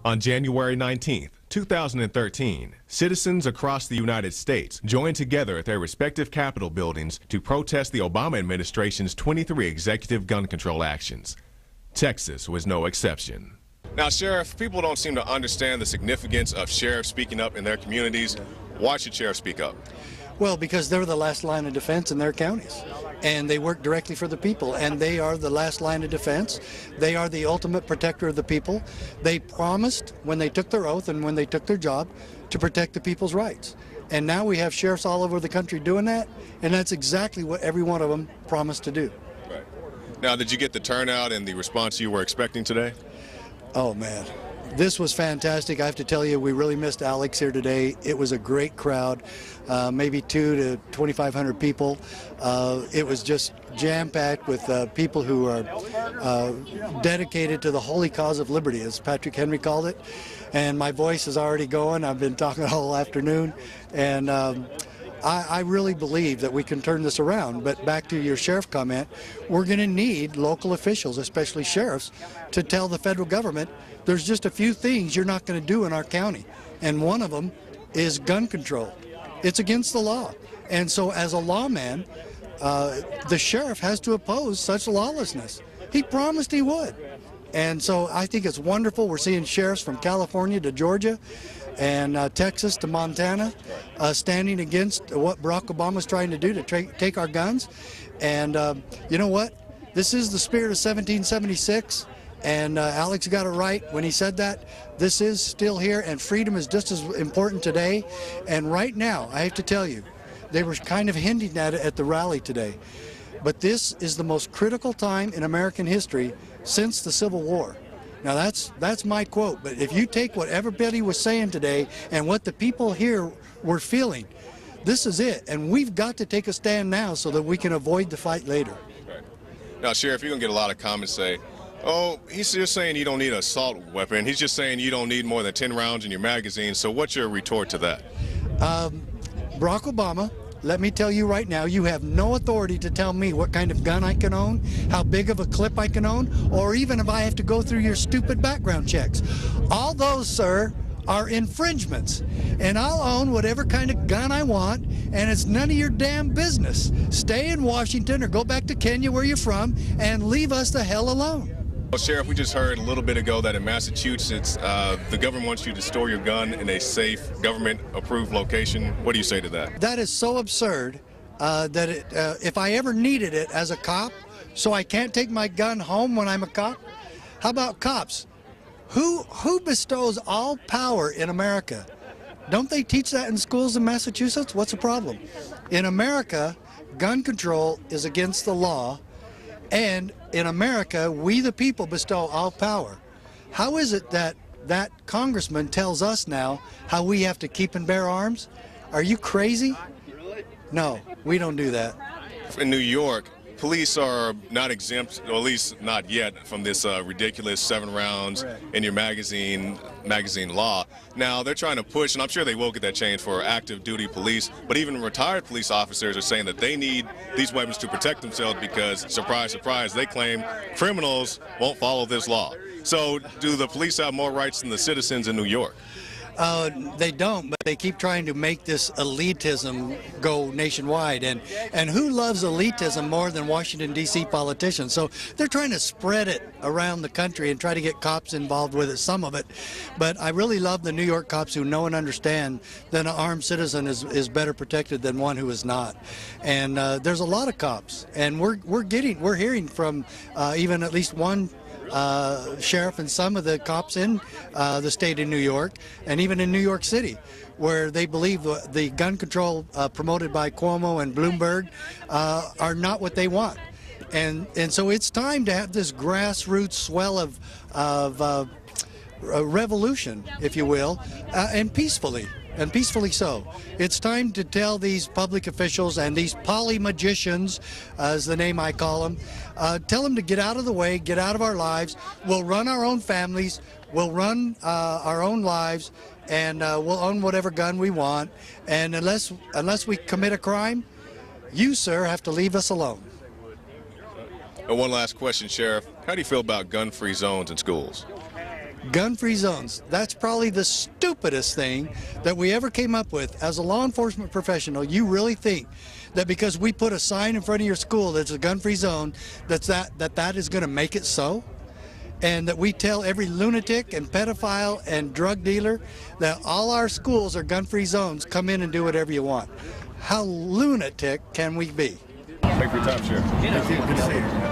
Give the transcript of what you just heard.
On January 19, 2013, citizens across the United States joined together at their respective Capitol buildings to protest the Obama administration's 23 executive gun control actions. Texas was no exception. Now, Sheriff, people don't seem to understand the significance of sheriffs speaking up in their communities. Why should sheriffs speak up? Well, because they're the last line of defense in their counties, and they work directly for the people, and they are the last line of defense. They are the ultimate protector of the people. They promised when they took their oath and when they took their job to protect the people's rights. And now we have sheriffs all over the country doing that, and that's exactly what every one of them promised to do. Right. Now, did you get the turnout and the response you were expecting today? Oh, man. This was fantastic. I have to tell you, we really missed Alex here today. It was a great crowd, maybe 200 to 2,500 people. It was just jam-packed with people who are dedicated to the holy cause of liberty, as Patrick Henry called it. And my voice is already going. I've been talking all afternoon. And I really believe that we can turn this around. But back to your sheriff comment, we're going to need local officials, especially sheriffs, to tell the federal government there's just a few things you're not going to do in our county. And one of them is gun control. It's against the law. And so as a lawman, the sheriff has to oppose such lawlessness. He promised he would. And so I think it's wonderful. We're seeing sheriffs from California to Georgia and Texas to Montana standing against what Barack Obama's trying to do to take our guns. And you know what? This is the spirit of 1776. And Alex got it right when he said that. This is still here, and freedom is just as important today. And right now, I have to tell you, they were kind of hinting at it at the rally today. But this is the most critical time in American history since the Civil War. Now that's my quote, but if you take what everybody was saying today and what the people here were feeling, this is it. And we've got to take a stand now so that we can avoid the fight later. Right. Now, Sheriff, you're going to get a lot of comments say, oh, he's just saying you don't need an assault weapon. He's just saying you don't need more than 10 rounds in your magazine. So what's your retort to that? Barack Obama, let me tell you right now, you have no authority to tell me what kind of gun I can own, how big of a clip I can own, or even if I have to go through your stupid background checks. All those, sir, are infringements. And I'll own whatever kind of gun I want, and it's none of your damn business. Stay in Washington or go back to Kenya where you're from and leave us the hell alone. Well, Sheriff, we just heard a little bit ago that in Massachusetts, the government wants you to store your gun in a safe, government-approved location. What do you say to that? That is so absurd that if I ever needed it as a cop, so I can't take my gun home when I'm a cop? How about cops? Who bestows all power in America? Don't they teach that in schools in Massachusetts? What's the problem? In America, gun control is against the law. And in America, we the people bestow all power. How is it that that congressman tells us now how we have to keep and bear arms? Are you crazy? No, we don't do that. In New York, police are not exempt, or at least not yet, from this ridiculous 7 rounds in your magazine law. Now, they're trying to push, and I'm sure they will get that changed for active duty police, but even retired police officers are saying that they need these weapons to protect themselves because, surprise, surprise, they claim criminals won't follow this law. So do the police have more rights than the citizens in New York? They don't, but they keep trying to make this elitism go nationwide. And who loves elitism more than Washington, D.C. politicians? So they're trying to spread it around the country and try to get cops involved with it, some of it. But I really love the New York cops who know and understand that an armed citizen is better protected than one who is not. And there's a lot of cops. And we're hearing from even at least one sheriff and some of the cops in the state of New York and even in New York City, where they believe the gun control promoted by Cuomo and Bloomberg are not what they want. And so it's time to have this grassroots swell of revolution, if you will, and peacefully so. It's time to tell these public officials and these polymagicians, as the name I call them, tell them to get out of the way, get out of our lives. We'll run our own families, we'll run our own lives, and we'll own whatever gun we want. And unless we commit a crime, you, sir, have to leave us alone. And one last question, Sheriff. How do you feel about gun-free zones in schools? Gun-free zones. That's probably the stupidest thing that we ever came up with. As a law enforcement professional, you really think that because we put a sign in front of your school that's a gun-free zone, that is going to make it so? And that we tell every lunatic and pedophile and drug dealer that all our schools are gun-free zones, come in and do whatever you want. How lunatic can we be? Thank you for your time, Sheriff. Thank you. Good to see you.